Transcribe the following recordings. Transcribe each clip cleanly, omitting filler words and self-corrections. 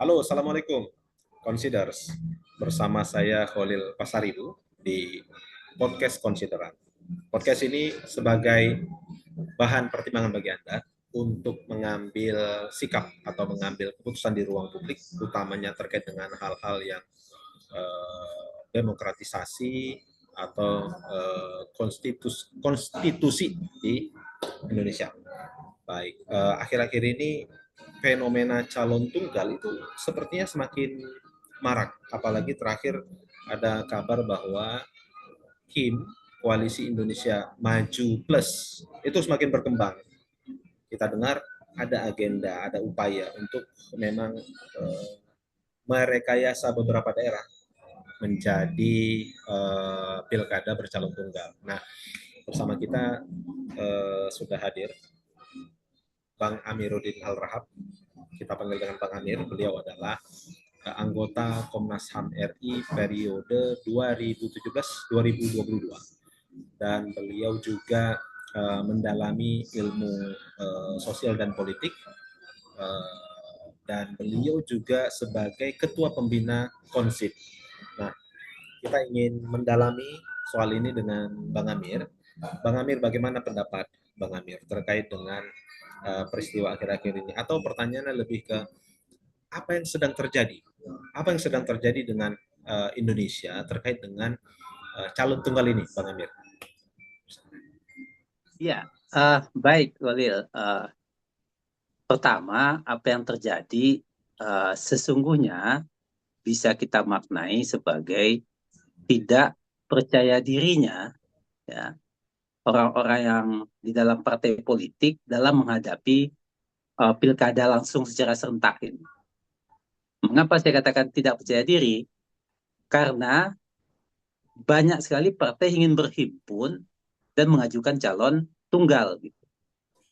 Halo, Assalamualaikum, Considers. Bersama saya Khalil Pasaribu di Podcast Consideran. Podcast ini sebagai bahan pertimbangan bagi Anda untuk mengambil sikap atau mengambil keputusan di ruang publik, utamanya terkait dengan hal-hal yang demokratisasi atau konstitusi di Indonesia. Baik, akhir-akhir ini fenomena calon tunggal itu sepertinya semakin marak, apalagi terakhir ada kabar bahwa KIM, Koalisi Indonesia Maju Plus, itu semakin berkembang. Kita dengar ada agenda, ada upaya untuk memang merekayasa beberapa daerah menjadi pilkada bercalon tunggal. Nah, bersama kita sudah hadir Bang Amiruddin Al-Rahab, kita panggil dengan Bang Amir. Beliau adalah anggota Komnas HAM RI periode 2017-2022 dan beliau juga mendalami ilmu sosial dan politik dan beliau juga sebagai ketua pembina Konsip. Nah, kita ingin mendalami soal ini dengan Bang Amir. Bang Amir, bagaimana pendapat Bang Amir terkait dengan peristiwa akhir-akhir ini? Atau pertanyaannya lebih ke apa yang sedang terjadi? Apa yang sedang terjadi dengan Indonesia terkait dengan calon tunggal ini, Bang Amir? Ya, baik, Walil. Pertama, apa yang terjadi sesungguhnya bisa kita maknai sebagai tidak percaya dirinya, ya, orang-orang yang di dalam partai politik dalam menghadapi pilkada langsung secara serentak ini. Mengapa saya katakan tidak percaya diri? Karena banyak sekali partai ingin berhimpun dan mengajukan calon tunggal. Gitu.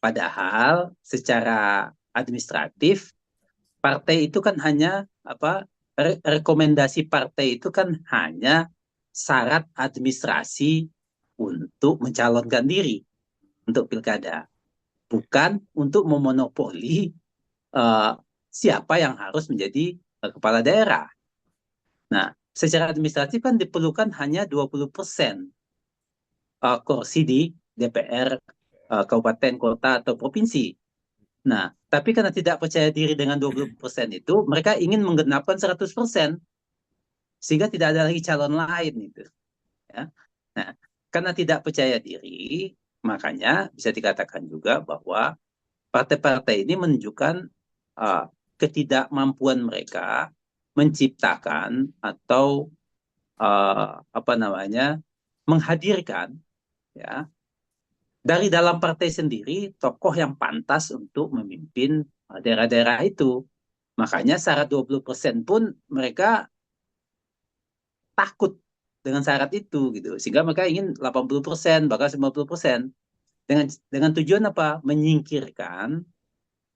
Padahal secara administratif partai itu kan hanya rekomendasi partai itu kan hanya syarat administrasi untuk mencalonkan diri untuk pilkada, bukan untuk memonopoli siapa yang harus menjadi kepala daerah. Nah, secara administratif kan diperlukan hanya 20% kursi di DPR kabupaten, kota, atau provinsi. Nah, tapi karena tidak percaya diri dengan 20% itu, mereka ingin menggenapkan 100%, sehingga tidak ada lagi calon lain itu. Ya. Nah, karena tidak percaya diri, makanya bisa dikatakan juga bahwa partai-partai ini menunjukkan ketidakmampuan mereka menciptakan atau menghadirkan, ya, dari dalam partai sendiri tokoh yang pantas untuk memimpin daerah-daerah itu. Makanya syarat 20% pun mereka takut dengan syarat itu gitu. Sehingga mereka ingin 80%, bahkan 90%. Dengan tujuan apa? Menyingkirkan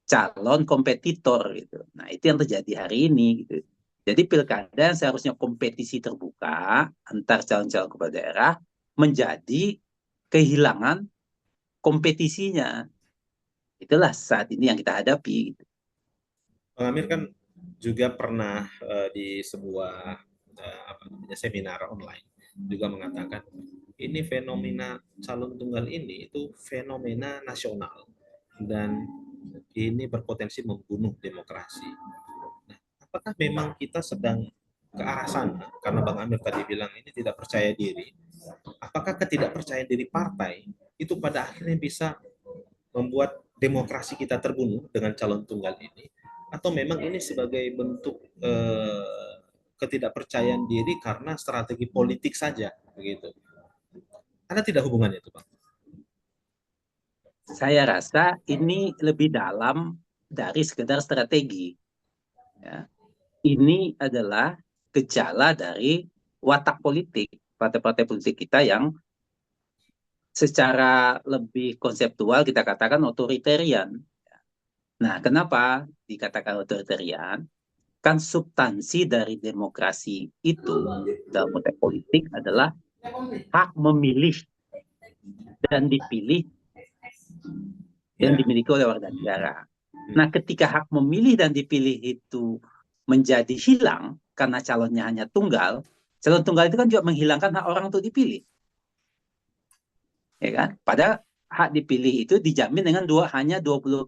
calon kompetitor gitu. Nah, itu yang terjadi hari ini gitu. Jadi pilkada yang seharusnya kompetisi terbuka antar calon-calon kepala daerah menjadi kehilangan kompetisinya. Itulah saat ini yang kita hadapi. Bang Amir kan juga pernah di sebuah seminar online juga mengatakan ini fenomena calon tunggal ini itu fenomena nasional dan ini berpotensi membunuh demokrasi. Nah, apakah memang kita sedang ke arah sana? Karena Bang Amir tadi bilang ini tidak percaya diri. Apakah ketidakpercayaan diri partai itu pada akhirnya bisa membuat demokrasi kita terbunuh dengan calon tunggal ini? Atau memang ini sebagai bentuk ketidakpercayaan diri karena strategi politik saja, begitu? Ada tidak hubungannya itu, Bang? Saya rasa ini lebih dalam dari sekedar strategi. Ya. Ini adalah gejala dari watak politik, partai-partai politik kita yang secara lebih konseptual kita katakan otoritarian. Nah, kenapa dikatakan otoritarian? Kan substansi dari demokrasi itu dalam konteks politik adalah hak memilih dan dipilih yang dimiliki oleh warga negara. Nah, ketika hak memilih dan dipilih itu menjadi hilang karena calonnya hanya tunggal, calon tunggal itu kan juga menghilangkan hak orang untuk dipilih. Ya kan? Pada hak dipilih itu dijamin dengan hanya 20%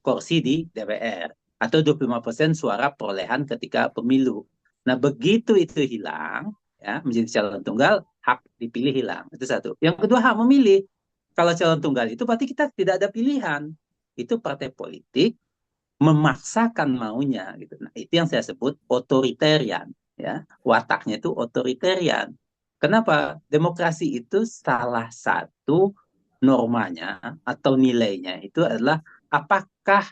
kursi di DPR atau 25% suara perolehan ketika pemilu. Nah, begitu itu hilang, ya, menjadi calon tunggal, hak dipilih hilang. Itu satu. Yang kedua, hak memilih. Kalau calon tunggal itu berarti kita tidak ada pilihan. Itu partai politik memaksakan maunya gitu. Nah, itu yang saya sebut otoritarian, ya. Wataknya itu otoritarian. Kenapa? Demokrasi itu salah satu normanya atau nilainya itu adalah apakah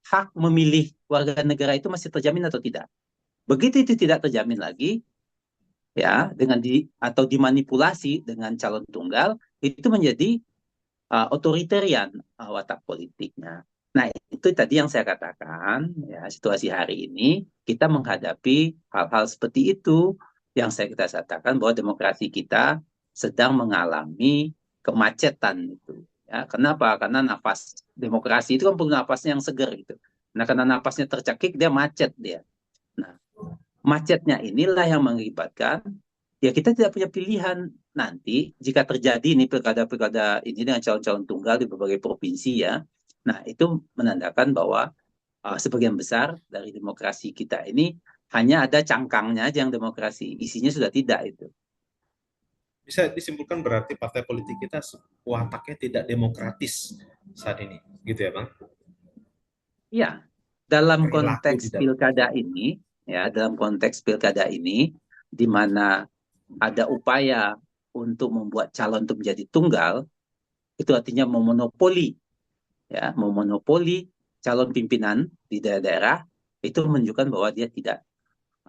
hak memilih warga negara itu masih terjamin atau tidak. Begitu itu tidak terjamin lagi, ya, dengan atau dimanipulasi dengan calon tunggal, itu menjadi otoritarian watak politiknya. Nah, itu tadi yang saya katakan, ya, situasi hari ini kita menghadapi hal-hal seperti itu yang kita katakan bahwa demokrasi kita sedang mengalami kemacetan itu. Ya, kenapa? Karena nafas demokrasi itu kan perlu nafasnya yang segar gitu. Nah, karena nafasnya tercekik, dia macet dia. Nah, macetnya inilah yang mengakibatkan ya kita tidak punya pilihan nanti jika terjadi ini pilkada-pilkada ini dengan calon-calon tunggal di berbagai provinsi ya. Nah, itu menandakan bahwa sebagian besar dari demokrasi kita ini hanya ada cangkangnya aja yang demokrasi, isinya sudah tidak itu. Bisa disimpulkan berarti partai politik kita wataknya tidak demokratis saat ini, gitu ya Bang? Iya, dalam Perilaku konteks di dalam. pilkada ini, ya, dalam konteks pilkada ini, di mana ada upaya untuk membuat calon itu menjadi tunggal, itu artinya memonopoli, ya, memonopoli calon pimpinan di daerah-daerah, itu menunjukkan bahwa dia tidak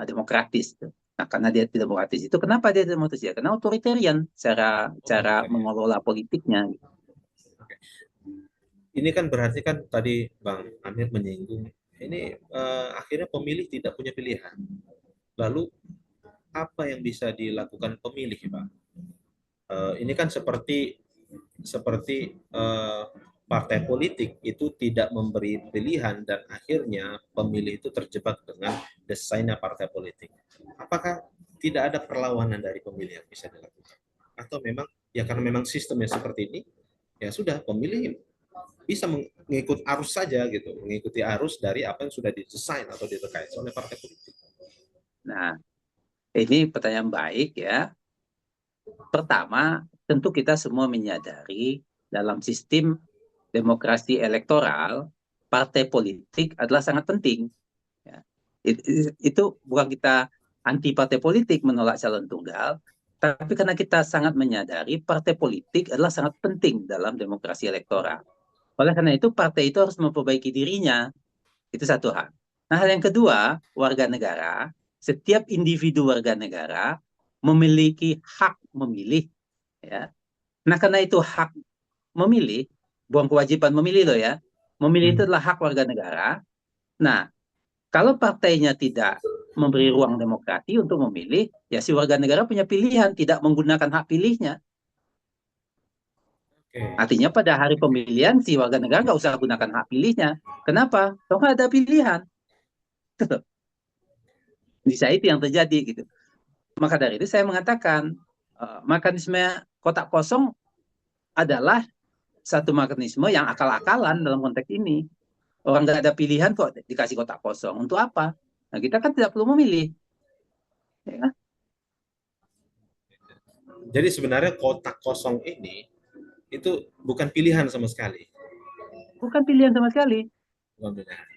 demokratis. Nah, karena dia tidak demokratis itu, kenapa dia tidak demokratis? Ya, karena otoritarian cara mengelola politiknya. Ini kan berarti kan tadi Bang Amir menyinggung, ini akhirnya pemilih tidak punya pilihan. Lalu apa yang bisa dilakukan pemilih, Pak? Ini kan seperti partai politik itu tidak memberi pilihan dan akhirnya pemilih itu terjebak dengan desainnya partai politik. Apakah tidak ada perlawanan dari pemilih yang bisa dilakukan? Atau memang ya karena memang sistemnya seperti ini, ya sudah pemilih bisa mengikut arus saja gitu, mengikuti arus dari apa yang sudah didesain atau diterkait oleh partai politik. Nah, ini pertanyaan baik ya. Pertama, tentu kita semua menyadari dalam sistem demokrasi elektoral, partai politik adalah sangat penting. Ya. Itu bukan kita anti partai politik menolak calon tunggal, tapi karena kita sangat menyadari partai politik adalah sangat penting dalam demokrasi elektoral. Oleh karena itu, partai itu harus memperbaiki dirinya. Itu satu hal. Nah, hal yang kedua, warga negara, setiap individu warga negara memiliki hak memilih. Ya. Nah, karena itu hak memilih, bukan kewajiban memilih loh ya. Memilih itu adalah hak warga negara. Nah, kalau partainya tidak memberi ruang demokrasi untuk memilih, ya si warga negara punya pilihan, tidak menggunakan hak pilihnya. Artinya pada hari pemilihan, si warga negara nggak usah gunakan hak pilihnya. Kenapa? Karena ada pilihan. Bisa itu yang terjadi gitu. Maka dari itu saya mengatakan, mekanisme kotak kosong adalah satu mekanisme yang akal-akalan dalam konteks ini. Orang nggak ada pilihan kok dikasih kotak kosong. Untuk apa? Nah, kita kan tidak perlu memilih. Ya. Jadi sebenarnya kotak kosong ini itu bukan pilihan sama sekali. Bukan pilihan sama sekali. Bukan pilihan.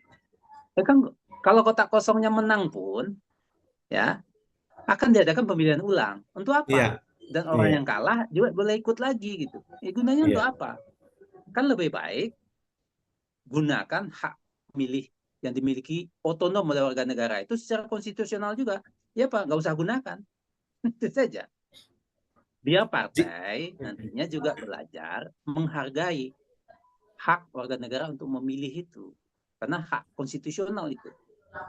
Ya kan, kalau kotak kosongnya menang pun, ya akan diadakan pemilihan ulang. Untuk Iya, apa? Dan orang iya, yang kalah juga boleh ikut lagi gitu. Ya, gunanya untuk iya. apa? Kan lebih baik gunakan hak milih yang dimiliki otonom oleh warga negara itu secara konstitusional juga. Ya Pak, nggak usah gunakan. Itu saja. Biar partai nantinya juga belajar menghargai hak warga negara untuk memilih itu. Karena hak konstitusional itu.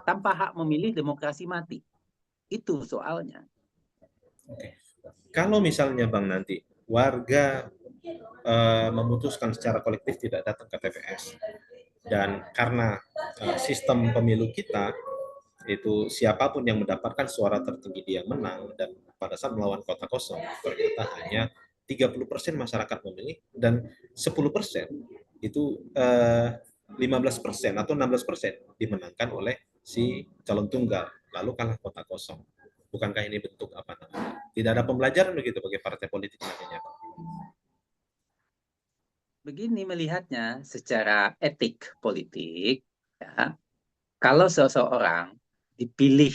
Tanpa hak memilih, demokrasi mati. Itu soalnya. Oke. Kalau misalnya Bang nanti warga memutuskan secara kolektif tidak datang ke TPS dan karena sistem pemilu kita itu siapapun yang mendapatkan suara tertinggi dia menang, dan pada saat melawan kota kosong ternyata hanya 30% masyarakat memilih dan 10% itu 15% atau 16% dimenangkan oleh si calon tunggal, lalu kalah kota kosong. Bukankah ini bentuk apa namanya? Tidak ada pembelajaran begitu bagi partai politik nantinya? Begini melihatnya secara etik politik, ya, kalau seseorang dipilih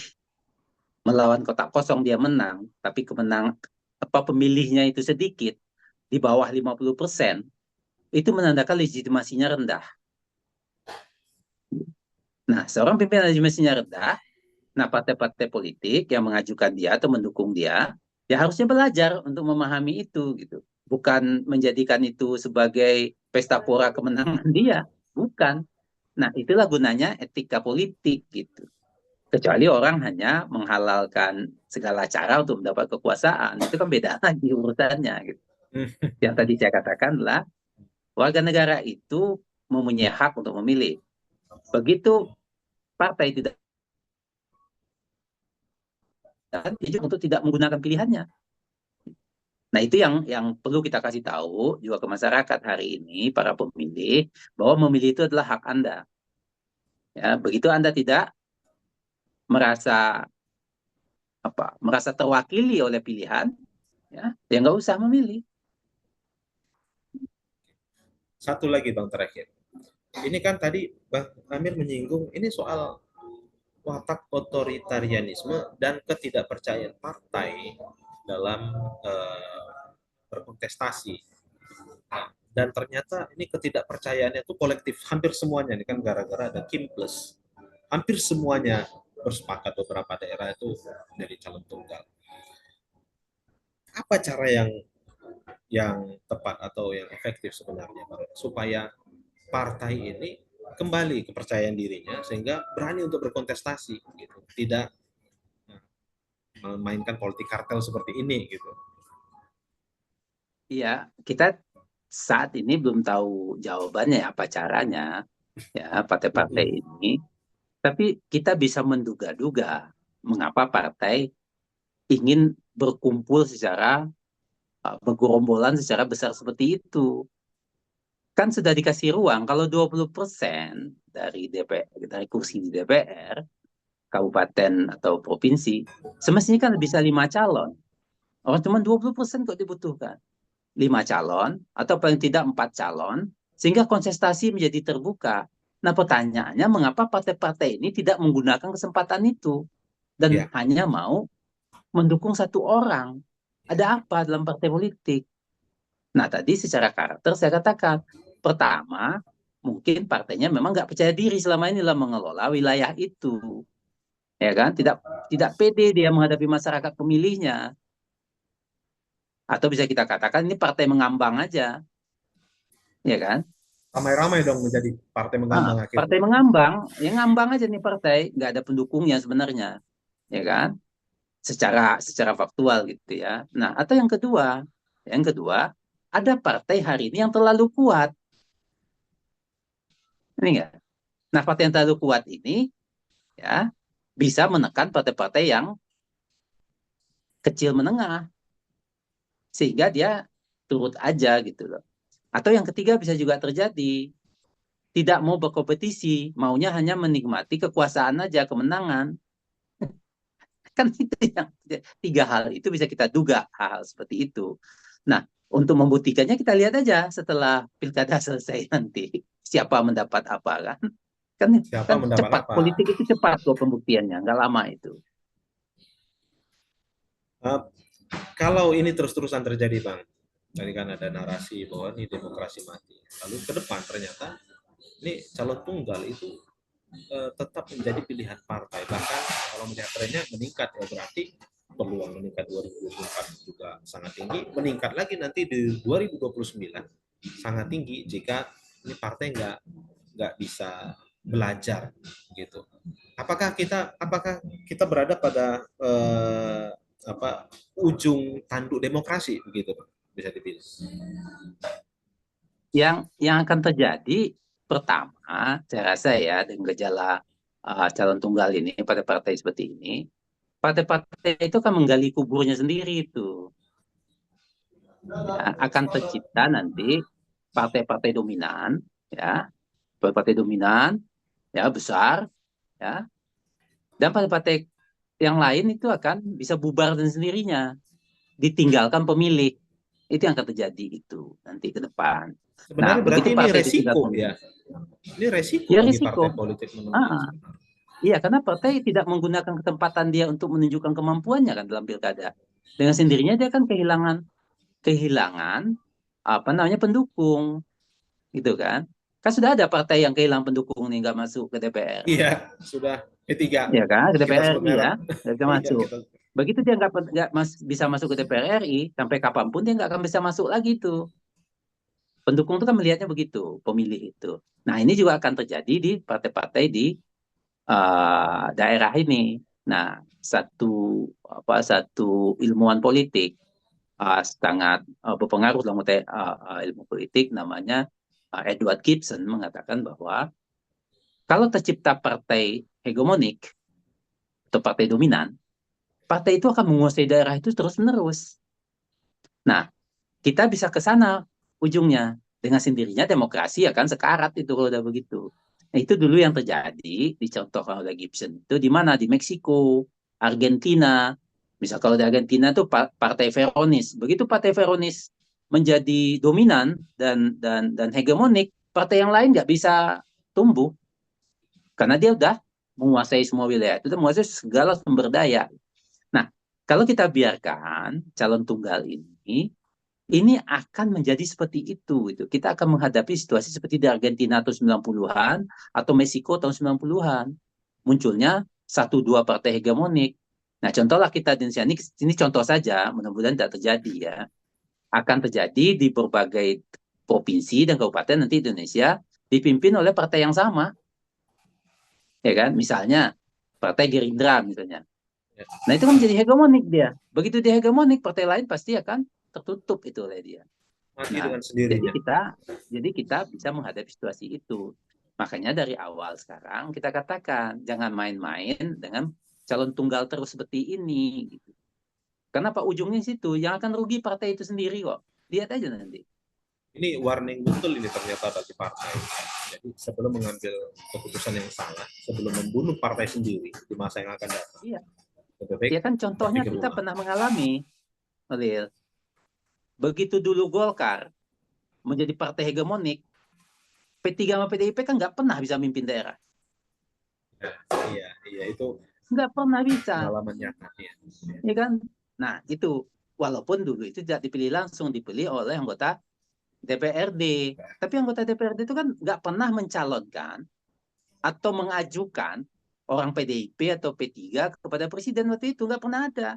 melawan kotak kosong dia menang, tapi pemilihnya itu sedikit, di bawah 50%, itu menandakan legitimasinya rendah. Nah, seorang pimpinan legitimasinya rendah, nah partai-partai politik yang mengajukan dia atau mendukung dia, ya harusnya belajar untuk memahami itu gitu. Bukan menjadikan itu sebagai pesta pora kemenangan dia, bukan. Nah, itulah gunanya etika politik gitu. Kecuali orang hanya menghalalkan segala cara untuk mendapat kekuasaan, itu kan beda lagi urusannya gitu. Yang tadi saya katakan adalah warga negara itu mempunyai hak untuk memilih. Begitu partai tidak untuk tidak menggunakan pilihannya. Nah, itu yang perlu kita kasih tahu juga ke masyarakat hari ini, para pemilih, bahwa memilih itu adalah hak Anda. Ya, begitu Anda tidak merasa merasa terwakili oleh pilihan, ya nggak usah memilih. Satu lagi Bang terakhir. Ini kan tadi Bang Amir menyinggung ini soal watak otoritarianisme dan ketidakpercayaan partai dalam berkontestasi. Nah, dan ternyata ini ketidakpercayaannya itu kolektif, hampir semuanya ini kan gara-gara ada Kim Plus. Hampir semuanya bersepakat beberapa daerah itu dari calon tunggal. Apa cara yang tepat atau yang efektif sebenarnya supaya partai ini kembali kepercayaan dirinya sehingga berani untuk berkontestasi gitu, tidak memainkan politik kartel seperti ini gitu. Iya, kita saat ini belum tahu jawabannya apa caranya ya partai-partai ini. Tapi kita bisa menduga-duga mengapa partai ingin berkumpul secara bergerombolan secara besar seperti itu. Kan sudah dikasih ruang kalau 20% dari DPR, dari kursi di DPR, kabupaten atau provinsi, semestinya kan bisa 5 calon. Orang cuma 20% kok dibutuhkan. 5 calon atau paling tidak 4 calon, sehingga kontestasi menjadi terbuka. Nah, pertanyaannya mengapa partai-partai ini tidak menggunakan kesempatan itu dan Ya, hanya mau mendukung satu orang? Ada apa dalam partai politik? Nah, tadi secara karakter saya katakan, pertama, mungkin partainya memang nggak percaya diri selama ini dalam mengelola wilayah itu, ya kan? Tidak tidak pede dia menghadapi masyarakat pemilihnya, atau bisa kita katakan ini partai mengambang aja, ya kan? ramai-ramai dong menjadi partai mengambang Partai akhirnya. mengambang, ya ngambang aja nih partai, nggak ada pendukungnya sebenarnya, ya kan? Secara faktual gitu ya. Nah, atau yang kedua, ada partai hari ini yang terlalu kuat, ini enggak? Nah, partai yang terlalu kuat ini ya bisa menekan partai-partai yang kecil menengah sehingga dia turut aja gitu loh. Atau yang ketiga bisa juga terjadi tidak mau berkompetisi, maunya hanya menikmati kekuasaan aja, kemenangan. Kan itu yang tiga hal itu bisa kita duga hal-hal seperti itu. Nah, untuk membuktikannya kita lihat aja setelah pilkada selesai nanti siapa mendapat apa kan? Kan Siapa kan mendapat cepat, apa? politik itu cepat kok pembuktiannya, nggak lama itu. Uh, Kalau ini terus-terusan terjadi, Bang, tadi kan ada narasi bahwa ini demokrasi mati. Lalu ke depan ternyata ini calon tunggal itu tetap menjadi pilihan partai. Bahkan kalau melihat trennya meningkat, ya berarti peluang meningkat 2024 juga sangat tinggi. Meningkat lagi nanti di 2029 sangat tinggi jika ini partai nggak bisa belajar gitu. Apakah kita berada pada ujung tanduk demokrasi begitu, Pak? Bisa dipilih. Yang akan terjadi pertama, saya rasa ya dengan gejala calon tunggal ini, partai-partai seperti ini, partai-partai itu akan menggali kuburnya sendiri itu. Ya, akan tercipta nanti partai-partai dominan, ya, partai dominan, ya besar, ya, dan partai-partai yang lain itu akan bisa bubar dan sendirinya, ditinggalkan pemilih. Itu yang akan terjadi itu nanti ke depan. Nah, Sebenarnya berarti begitu ini partai itu tinggal resiko pemilih, ya. Ini resiko ya bagi partai risiko. politik menurutnya Ah, sebenarnya. iya, karena partai tidak menggunakan ketempatan dia untuk menunjukkan kemampuannya kan dalam pilkada. Dengan sendirinya dia akan kehilangan kehilangan apa namanya pendukung, gitu kan? Kan sudah ada partai yang kehilangan pendukung nih nggak masuk ke DPR, Iya, sudah P3. ya kan? Ke Kita DPR sebut RI ya, merek. nggak bisa Iya, masuk. kita. Begitu dia nggak bisa masuk ke DPR RI, sampai kapanpun dia nggak akan bisa masuk lagi tuh. Pendukung itu kan melihatnya begitu, pemilih itu. Nah, ini juga akan terjadi di partai-partai di daerah ini. Nah, satu ilmuwan politik sangat berpengaruh dalam ilmu politik, namanya Edward Gibson, mengatakan bahwa kalau tercipta partai hegemonik atau partai dominan, partai itu akan menguasai daerah itu terus-menerus. Nah, kita bisa ke sana ujungnya. Dengan sendirinya demokrasi akan sekarat itu kalau udah begitu. Nah, itu dulu yang terjadi, dicontohkan oleh Gibson. Itu di mana? Di Meksiko, Argentina. Misal kalau di Argentina itu partai Veronis. Begitu partai Veronis menjadi dominan dan hegemonik, partai yang lain nggak bisa tumbuh. Karena dia udah menguasai semua wilayah. Itu udah menguasai segala sumber daya. Nah, kalau kita biarkan calon tunggal ini akan menjadi seperti itu gitu. Kita akan menghadapi situasi seperti di Argentina tahun 90-an atau Meksiko tahun 90-an. Munculnya satu dua partai hegemonik. Nah, contohlah kita di Indonesia ini contoh saja, mudah-mudahan tidak terjadi ya. Akan terjadi di berbagai provinsi dan kabupaten nanti Indonesia dipimpin oleh partai yang sama, ya kan? Misalnya Partai Gerindra misalnya. Ya. Nah, itu kan menjadi hegemonik dia. Begitu dia hegemonik, partai lain pasti akan tertutup itu oleh dia. Mati Nah, dengan jadi sendirinya. kita bisa menghadapi situasi itu. Makanya dari awal sekarang kita katakan jangan main-main dengan calon tunggal terus seperti ini. Gitu. Karena Pak ujungnya situ yang akan rugi partai itu sendiri kok. Lihat aja nanti. Ini warning betul ini ternyata bagi partai. Jadi sebelum mengambil keputusan yang salah, sebelum membunuh partai sendiri di masa yang akan datang, Iya, lebih baik ya kan contohnya berpikir kita ulang. pernah mengalami, Lil. Begitu dulu Golkar menjadi partai hegemonik, P3 sama PDIP kan nggak pernah bisa mimpin daerah. Iya, iya itu Nggak pernah bisa. pengalaman nyata. Ya. Ya kan? Nah, itu walaupun dulu itu tidak dipilih langsung, dipilih oleh anggota DPRD. Tapi anggota DPRD itu kan nggak pernah mencalonkan atau mengajukan orang PDIP atau P3 kepada presiden waktu itu. Nggak pernah ada.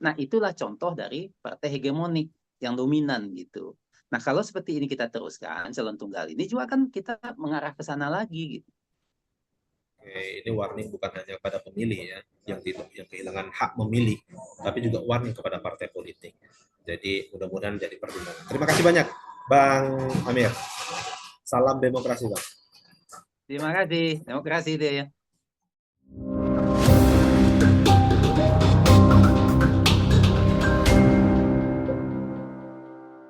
Nah, itulah contoh dari partai hegemonik yang dominan gitu. Nah, kalau seperti ini kita teruskan, calon tunggal ini juga kan kita mengarah ke sana lagi gitu. Oke, ini warning bukan hanya pada pemilih ya, yang kehilangan hak memilih, tapi juga warning kepada partai politik. Jadi mudah-mudahan jadi pertimbangan. Terima kasih banyak, Bang Amir. Salam demokrasi, Bang. Terima kasih. Demokrasi deh ya.